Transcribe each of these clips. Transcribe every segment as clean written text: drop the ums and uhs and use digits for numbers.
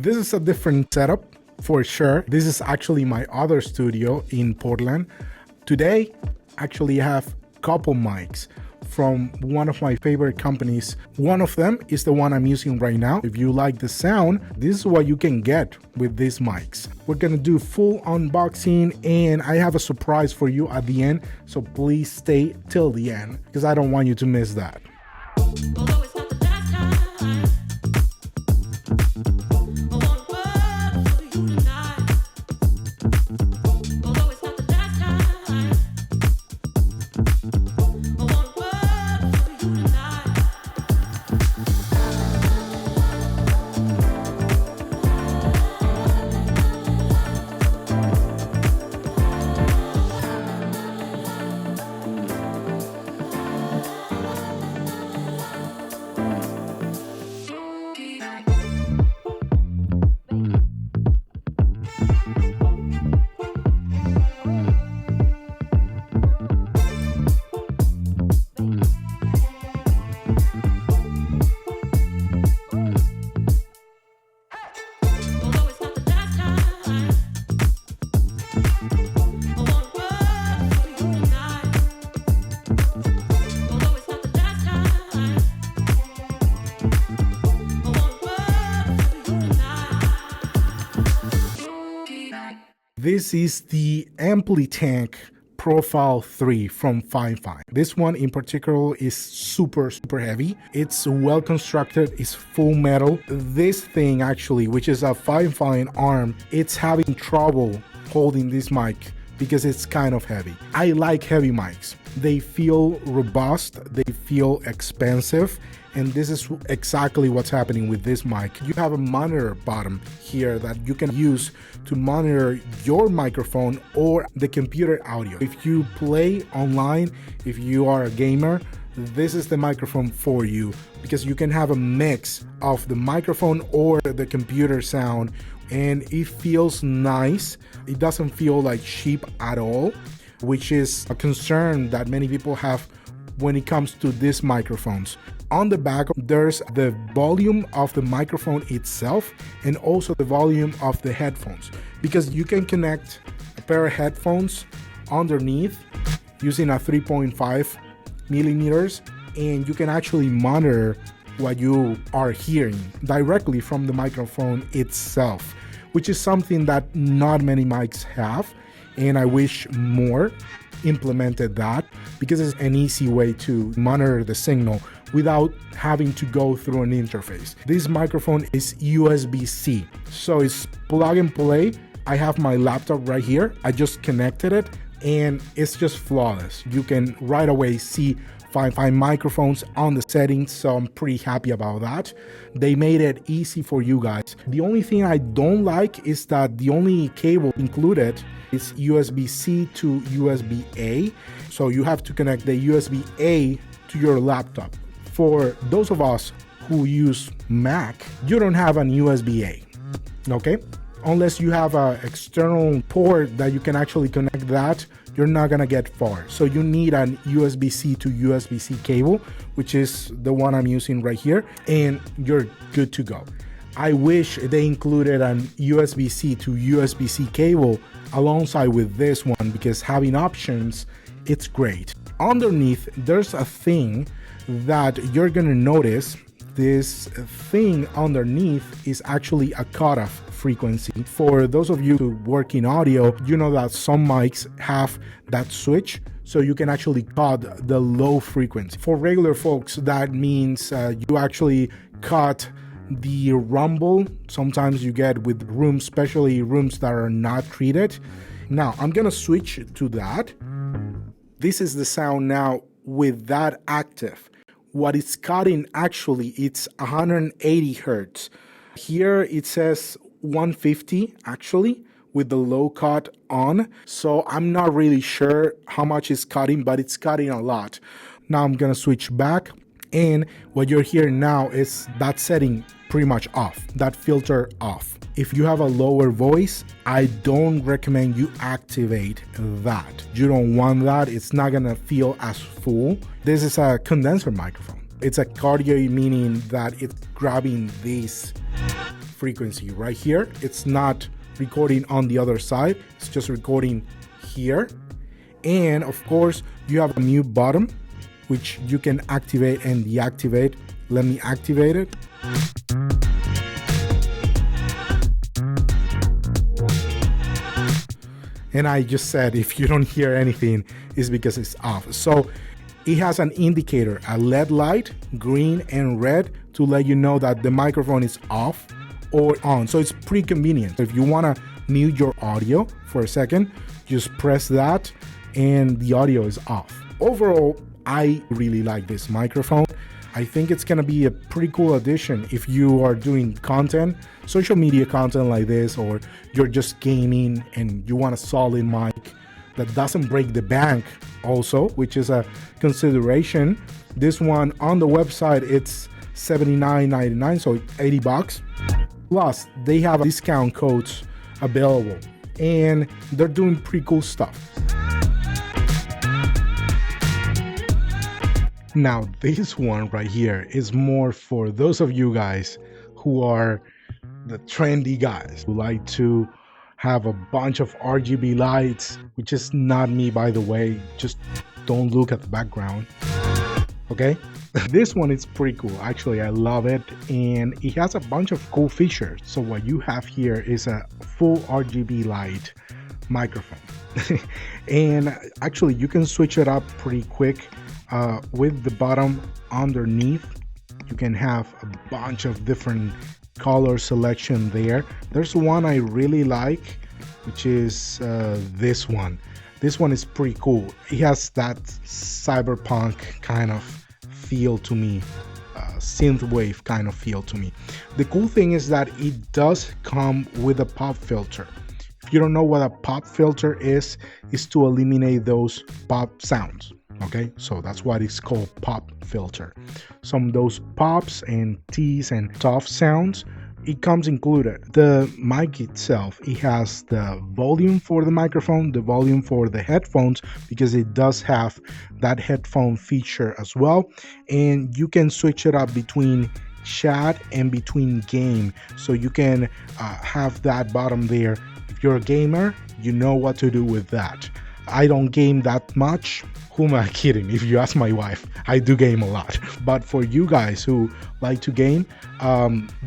This is a different setup for sure. This is actually my other studio in Portland. Today, actually I have a couple mics from one of my favorite companies. One of them is the one I'm using right now. If you like the sound, this is what you can get with these mics. We're gonna do full unboxing and I have a surprise for you at the end. So please stay till the end because I don't want you to miss that. This is the FIFINE Profile 3 from FIFINE. This one in particular is super heavy. It's well constructed, it's full metal. This thing actually, which is a FIFINE arm, it's having trouble holding this mic because it's kind of heavy. I like heavy mics. They feel robust, they feel expensive, and this is exactly what's happening with this mic. You have a monitor bottom here that you can use to monitor your microphone or the computer audio. If you play online, if you are a gamer, this is the microphone for you because you can have a mix of the microphone or the computer sound and it feels nice. It doesn't feel like cheap at all, which is a concern that many people have when it comes to these microphones. On the back, there's the volume of the microphone itself and also the volume of the headphones, because you can connect a pair of headphones underneath using a 3.5 millimeters, and you can actually monitor what you are hearing directly from the microphone itself, which is something that not many mics have, and I wish more implemented that because it's an easy way to monitor the signal without having to go through an interface. This microphone is USB-C, so it's plug and play. I have my laptop right here. I just connected it and it's just flawless. You can right away see FIFINE microphones on the settings, so I'm pretty happy about that. They made it easy for you guys. The only thing I don't like is that the only cable included is USB-C to USB-A, so you have to connect the USB-A to your laptop. For those of us who use Mac, you don't have an USB-A, okay? Unless you have an external port that you can actually connect that, you're not gonna get far. So you need an USB-C to USB-C cable, which is the one I'm using right here, and you're good to go. I wish they included an USB-C to USB-C cable alongside with this one, because having options, it's great. Underneath, there's a thing that you're gonna notice. This thing underneath is actually a cutoff frequency. For those of you who work in audio, you know that some mics have that switch, so you can actually cut the low frequency. For regular folks, that means you actually cut the rumble sometimes you get with rooms, especially rooms that are not treated. Now I'm gonna switch to that. This is the sound now with that active. What it's cutting actually, it's 180 hertz. Here it says 150 actually with the low cut on. So I'm not really sure how much it's cutting, but it's cutting a lot. Now I'm gonna switch back, and what you're hearing now is that setting pretty much off, that filter off. If you have a lower voice, I don't recommend you activate that. You don't want that. It's not gonna feel as full. This is a condenser microphone. It's a cardio, meaning that it's grabbing this frequency right here. It's not recording on the other side, it's just recording here. And of course you have a mute button which you can activate and deactivate. Let me activate it. And I just said if you don't hear anything, it's because it's off. So it has an indicator, a LED light, green and red, to let you know that the microphone is off or on. So it's pretty convenient. If you want to mute your audio for a second, just press that and the audio is off. Overall, I really like this microphone. I think it's gonna be a pretty cool addition if you are doing content, social media content like this, or you're just gaming and you want a solid mic that doesn't break the bank also, which is a consideration. This one on the website, it's $79.99, so $80. Plus, they have discount codes available and they're doing pretty cool stuff. Now, this one right here is more for those of you guys who are the trendy guys who like to have a bunch of RGB lights, which is not me, by the way. Just don't look at the background, okay? This one is pretty cool. Actually, I love it, and it has a bunch of cool features. So what you have here is a full RGB light microphone. And actually, you can switch it up pretty quick. With the bottom underneath, you can have a bunch of different color selection there. There's one I really like, which is this one. This one is pretty cool. It has that cyberpunk kind of feel to me, synthwave kind of feel to me. The cool thing is that it does come with a pop filter. If you don't know what a pop filter is to eliminate those pop sounds. Okay, so that's what it's called, pop filter. Some of those pops and T's and tough sounds, it comes included. The mic itself, it has the volume for the microphone, the volume for the headphones, because it does have that headphone feature as well. And you can switch it up between chat and between game. So you can have that bottom there. If you're a gamer, you know what to do with that. I don't game that much. Who am I kidding? If you ask my wife, I do game a lot. But for you guys who like to game,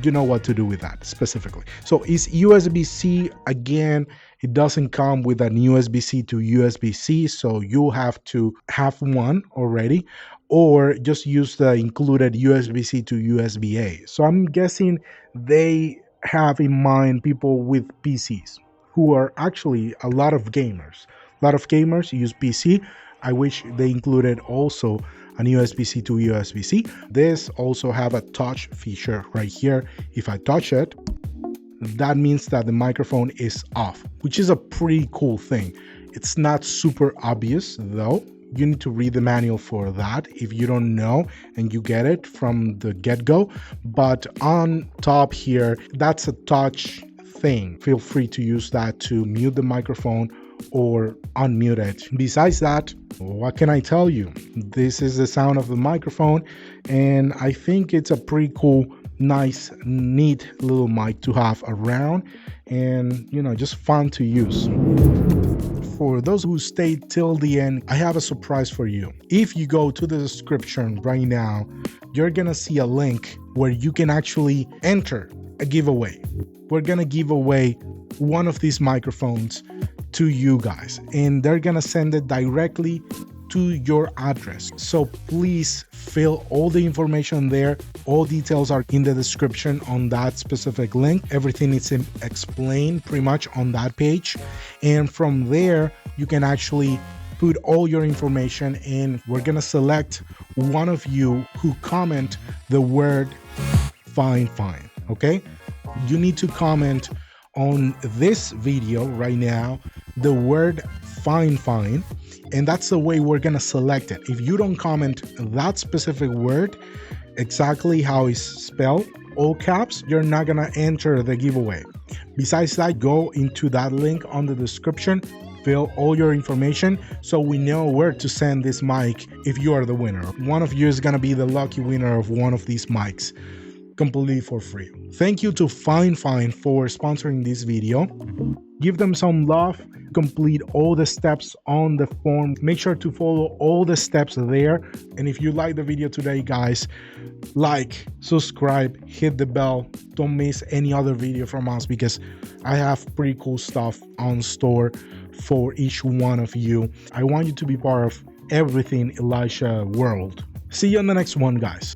you know what to do with that specifically. So it's USB-C. Again, it doesn't come with an USB-C to USB-C, so you'll have to have one already, or just use the included USB-C to USB-A. So I'm guessing they have in mind people with PCs who are actually a lot of gamers. A lot of gamers use PC. I wish they included also an USB-C to USB-C. This also have a touch feature right here. If I touch it, that means that the microphone is off, which is a pretty cool thing. It's not super obvious though. You need to read the manual for that if you don't know and you get it from the get-go. But on top here, that's a touch thing. Feel free to use that to mute the microphone or unmute it. Besides that, what can I tell you? This is the sound of the microphone, and I think it's a pretty cool, nice, neat little mic to have around, and just fun to use. For those who stayed till the end, I have a surprise for you. If you go to the description right now, you're gonna see a link where you can actually enter a giveaway. We're gonna give away one of these microphones to you guys, and they're gonna send it directly to your address. So please fill all the information there. All details are in the description on that specific link. Everything is explained pretty much on that page, and from there you can actually put all your information in. We're gonna select one of you who comment the word fine. Okay, you need to comment on this video right now the word fine, and that's the way we're gonna select it. If you don't comment that specific word exactly how it's spelled, all caps, you're not gonna enter the giveaway. Besides that, go into that link on the description, fill all your information so we know where to send this mic if you are the winner. One of you is gonna be the lucky winner of one of these mics. completely for free. Thank you to FIFINE for sponsoring this video. Give them some love. Complete all the steps on the form. Make sure to follow all the steps there. And if you like the video today, guys, like, subscribe, hit the bell. Don't miss any other video from us, because I have pretty cool stuff on store for each one of you. I want you to be part of everything Elisha world. See you on the next one, guys.